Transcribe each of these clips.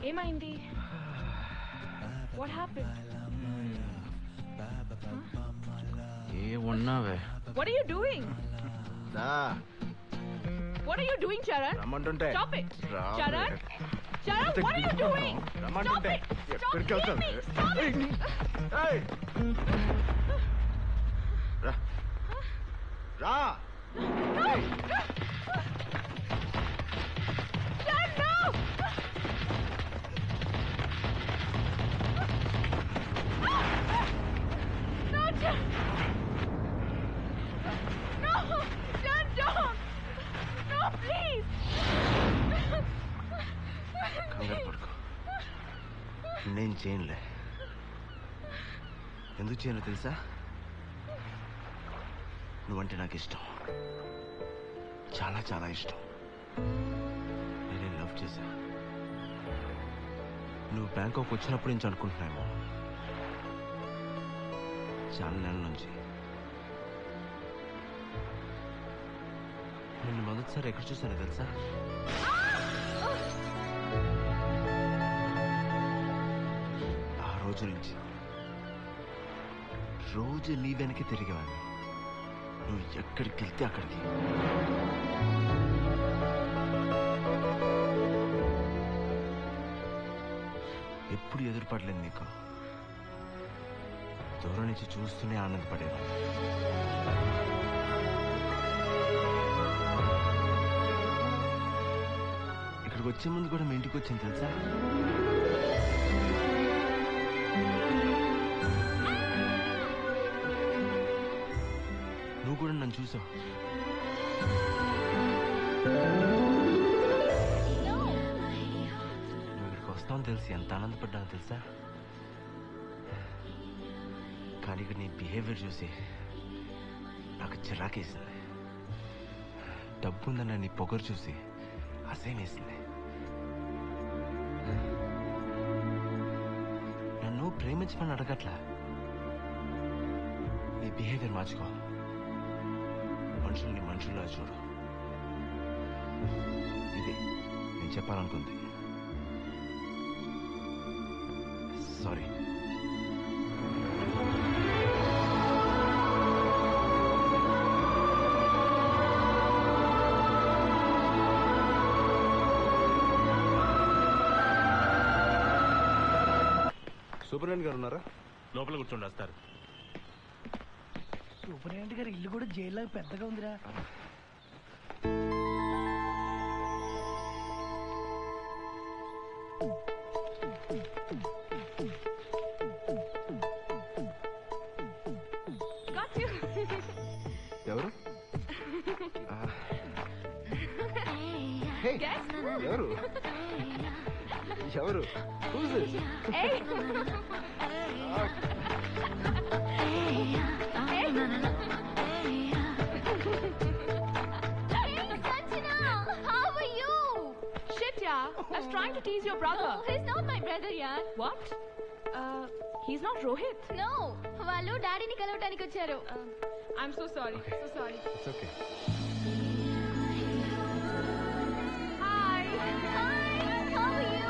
ఏమైంది? What happened? ఏమున్నావే? What are you doing? What are you doing, Charan? రమ్మంటుంటే. Stop it. Charan? Charan, what are you doing? Stop it. Stop hitting me. Stop it. Hey! రా. No. Charan, no. No, Charan. No. Charan, don't. No, please. కంగారు పడుకో. నేను చేయనులే. ఎందుకు చేయను తెలుసా? నువ్వంటే నాకు ఇష్టం, చాలా చాలా ఇష్టం. నేనే లవ్ చేశా. నువ్వు బ్యాంకాక్ వచ్చినప్పటి నుంచి అనుకుంటున్నామో, చాలా నెలల నుంచి. నిన్ను మొదటిసారి ఎక్కడ చూసానో తెలుసా? ఆ రోజు నుంచి రోజు నీ వెనక్కి తిరిగేవాడిని. నువ్వు ఎక్కడికి వెళ్తే అక్కడికి. ఎప్పుడు ఎదురుపడలేదు నీకు. దూరం నుంచి చూస్తూనే ఆనందపడేవాడిని. ఇక్కడికి వచ్చే ముందు కూడా మీ ఇంటికి వచ్చింది తెలుసా? నువ్వు కూడా నన్ను చూసావు. నువ్వు ఇక్కడికి వస్తావని తెలిసి ఎంత ఆనందపడ్డానో తెలుసా? కానీ ఇక్కడ నీ బిహేవియర్ చూసి నాకు చిరాకేసింది. డబ్బు ఉందన్న నీ పొగరు చూసి అసహ్యం వేసింది. నన్ను ప్రేమించమని అడగట్లా. నీ బిహేవియర్ మార్చుకో. మనుషుల్ని మనుషుల్లా చూడు. ఇది నేను చెప్పాలనుకుంది. సారీ. సూపరింటెండెంట్ గారు ఉన్నారా? లోపల కూర్చోండి, వస్తారు. సూపరింటెండెంట్ గారి ఇల్లు కూడా జైల్లో పెద్దగా ఉందిరా. ఎవరు? ఎవరు? ఎవరు? I was trying to tease your brother. No, he's not my brother, yaar. What? He's not Rohit. No, వాళ్ళు డాడీని కలవడానికి వచ్చారు. I'm so sorry. Okay. So sorry. It's okay. Hi. Hi, how are you?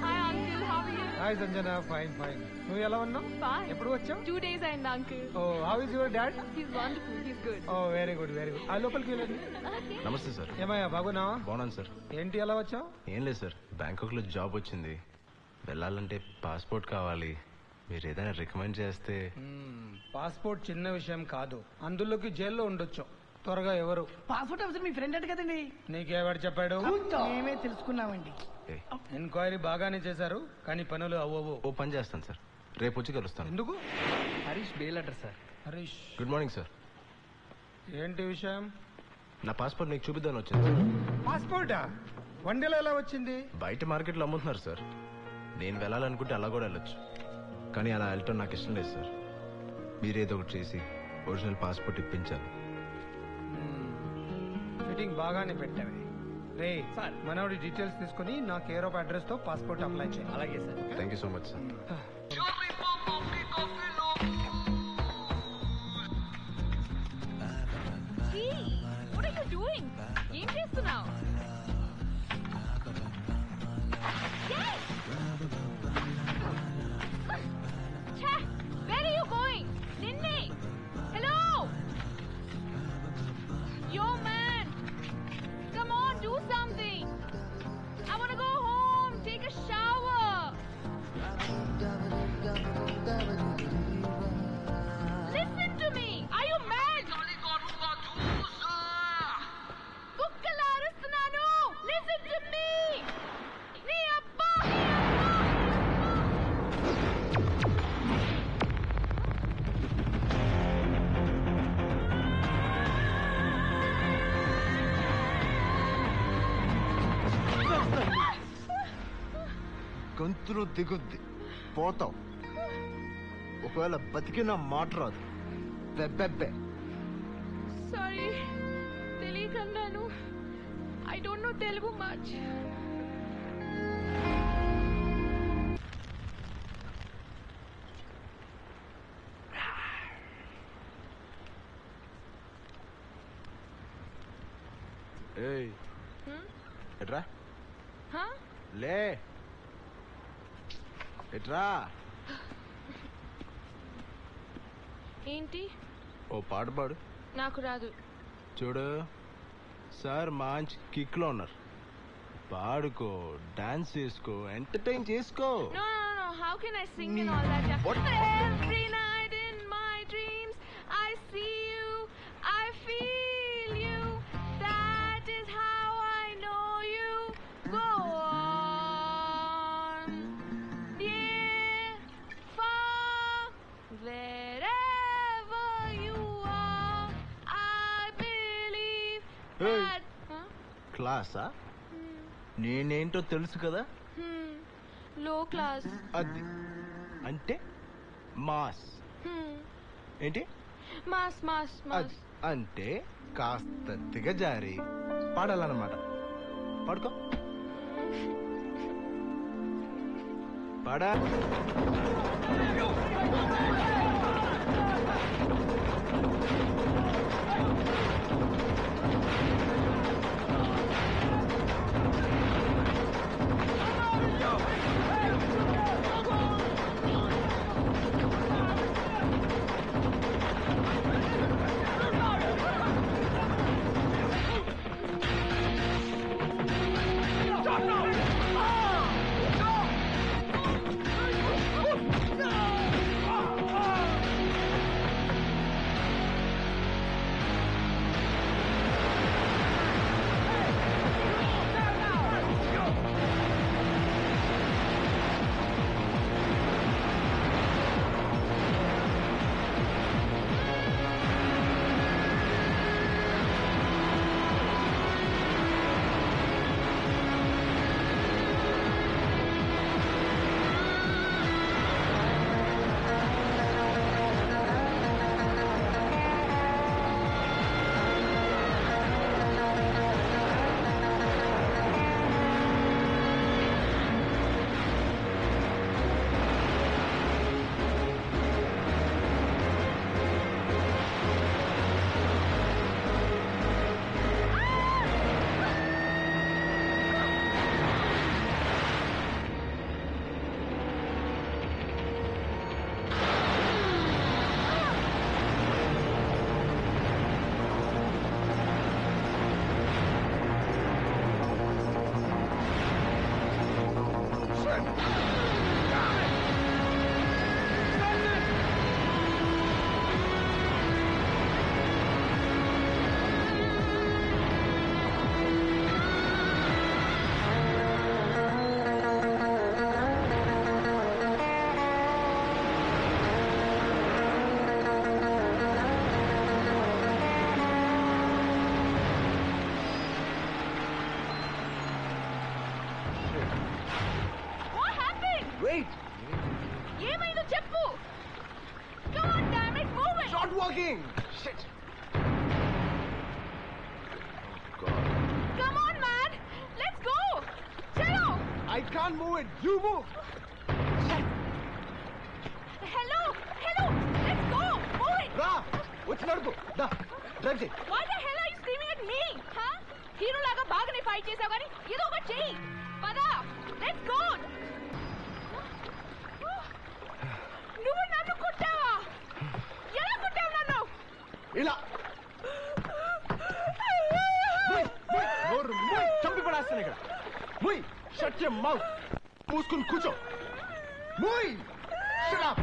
Hi, uncle. How are you? Hi Sanjana. Fine fine. నువ్వు ఎలా ఉన్నావు? Fine. ఎప్పుడు వచ్చావు? 2 days అయింది uncle. Oh how is your dad? He's wonderful. He's good. Oh very good very good. ఆ లోపలికి వెళ్ళండి. Okay. నమస్తే సార్. ఏమయ్యా బాగున్నావా? బాగున్నాను సార్. ఏంటి ఎలా వచ్చావు? ఏం లేదు సార్, బ్యాంకాక్ లో జాబ్ వచ్చింది. వెళ్ళాలంటే పాస్పోర్ట్ కావాలి. మీరు ఏదైనా రికమెండ్ చేస్తే. పాస్పోర్ట్ చిన్న విషయం కాదు, అందులోకి జైల్లో ఉండొచ్చు. త్వరగా ఎవరు? పాస్పోర్ట్ ఆఫీసర్ మీ ఫ్రెండ్ అంట కదండి. నీకెవరు చెప్పాడు? మేమే తెలుసుకున్నామండి. ఎంక్వైరీ బాగానే చేశారు, కానీ పనులు అవ్వవు. ఓ పని చేస్తాను సార్, రేపు వచ్చి కలుస్తాను. ఎందుకు? హరీష్ బెయిల్ అంటారు sir. Harish. Good morning sir. ఏంటి విషయం? నా పాస్పోర్ట్ నీకు చూపిద్దామని వచ్చింది సార్. పాస్పోర్టా? వన్డేలో ఎలా వచ్చింది? బయట మార్కెట్లో అమ్ముతున్నారు సార్. నేను వెళ్ళాలనుకుంటే అలా కూడా వెళ్ళొచ్చు, కానీ అలా వెళ్ళటం నాకు ఇష్టం లేదు సార్. మీరేదో ఒకటి చేసి ఒరిజినల్ పాస్పోర్ట్ ఇప్పించాలి. ఫిట్టింగ్ బాగానే పెట్టావే. రే సార్, మనోడి డీటెయిల్స్ తీసుకుని నా కేర్ ఆఫ్ అడ్రస్ తో పాస్పోర్ట్ అప్లై చేయాలి. అలాగే sir. Thank you so much sir. What are you doing? ఏం చేస్తున్నావు? గొంతులు దిగుద్ది, పోతావు. ఒకవేళ బతికిన మాట రాదు. బెబ్బెబ్బే. సారీ, తెలియకన్నాను. I don't know Telugu much. ఏయ్ ఎట్రా హా? లే, ఎట్రా. ఏంటి? ఓ పాట పాడు. నాకు రాదు. చూడు సార్ మంచి కిక్ లో ఉన్నారు. పాడుకో, డాన్స్ చేసుకో, ఎంటర్టైన్ చేసుకో. No, no, no. How can I sing and all that? What? Every night in my dreams, I see you, I feel you. That is how I know you. Go on, near, far, wherever you are. I believe Hey. that. Huh? క్లాసా? నేనేంటో తెలుసు కదా. Low class. అది అంటే mass. ఏంటి? Mass, mass, mass. అంటే కాస్త దిగజారి పాడాలన్నమాట. పాడుకో. పాడా. ఏమైందో చెప్పు. Come on, damn it, move it. Not working. Shit. Come on, man. Let's go. Chalo. I can't move it. You move. Hello. Let's go. Move it. రా, వచ్చి నడుపు. దా, డ్రైవ్ చేయి. Why the hell are you screaming at me? Huh? Hero లాగా బాగానే fight చేసావు కానీ ఏదో ఒకటి చెయ్యి. పదా. Let's go. నువ్వు నన్ను కుట్టావా? ఎలా కుట్టావు నన్ను? ఇలా చంపి పడేస్తాను ఇక్కడ. ముయ్, షట్ యువర్ మౌత్. మూసుకుని కూర్చో. ముయ్, షట్ అప్.